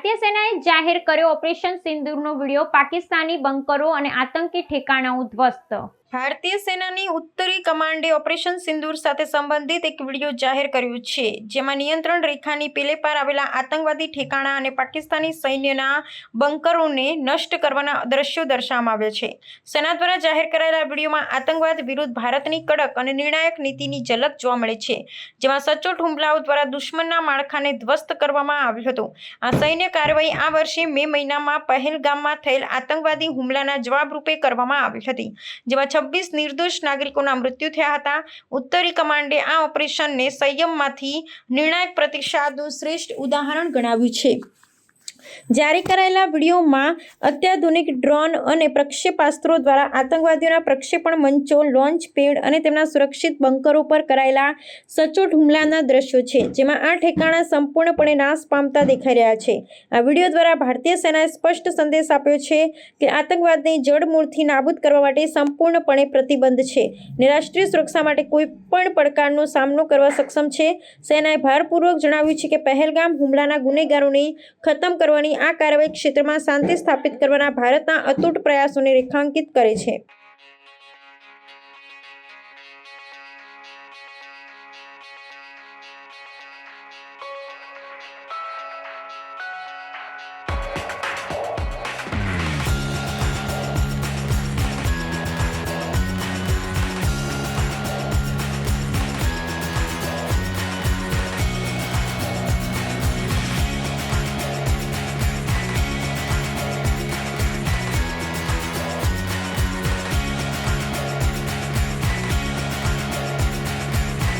ભારતીય સેનાએ જાહેર કર્યો ઓપરેશન સિંદૂરનો વિડીયો। પાકિસ્તાની બંકરો અને આતંકી ઠેકાણાઓ ધ્વસ્ત। ભારતીય સેનાની ઉત્તરી કમાન્ડે ઓપરેશન સિંદૂર સાથે સંબંધિત એક વિડીયો જાહેર કર્યો છે, જેમાં નિયંત્રણ રેખાની પેલે પાર આવેલા આતંકવાદી ઠેકાણા અને પાકિસ્તાની સૈન્યના બંકરોને નષ્ટ કરવાના દ્રશ્યો દર્શાવવામાં આવ્યા છે। સેના દ્વારા જાહેર કરાયેલા વિડીયોમાં આતંકવાદ વિરુદ્ધ ભારતની કડક અને નિર્ણાયક નીતિની ઝલક જોવા મળે છે, જેમાં સચોટ હુમલાઓ દ્વારા દુશ્મનના માળખાને ધ્વસ્ત કરવામાં આવ્યું હતું। આ સૈન્ય કાર્યવાહી આ વર્ષે મે મહિનામાં પહેલગામમાં થયેલ આતંકવાદી હુમલાના જવાબરૂપે કરવામાં આવી હતી, જેમાં 26 નિર્દોષ નાગરિકોના મૃત્યુ થયા હતા। ઉત્તરી કમાન્ડે આ ઓપરેશનને સંયમમાંથી નિર્ણાયક પ્રતિસાદનું શ્રેષ્ઠ ઉદાહરણ ગણાવ્યું છે। જારી કરાયેલા વિડીયોમાં અત્યાધુનિક ડ્રોન અને પ્રક્ષેપાસ્ત્રો દ્વારા આતંકવાદીઓના પ્રક્ષેપણ મંચો, લોન્ચ પેડ અને તેમના સુરક્ષિત બંકરો પર કરાયેલા સચોટ હુમલાના દ્રશ્યો છે, જેમાં આ ઠેકાણા સંપૂર્ણપણે નાશ પામતા દેખાઈ રહ્યા છે। આ વિડીયો દ્વારા ભારતીય સેનાએ સ્પષ્ટ સંદેશ આપ્યો છે કે આતંકવાદને જડમૂળથી નાબૂદ કરવા માટે સંપૂર્ણપણે પ્રતિબદ્ધ છે અને રાષ્ટ્રીય સુરક્ષા માટે કોઈપણ પડકારનો સામનો કરવા સક્ષમ છે। સેનાએ ભારપૂર્વક જણાવ્યું છે કે પહેલગામ હુમલાના ગુનેગારોને ખતમ કરવાની આ કાર્યવાહી ક્ષેત્રમાં શાંતિ સ્થાપિત કરવાના ભારતના અતૂટ પ્રયાસોને રેખાંકિત કરે છે।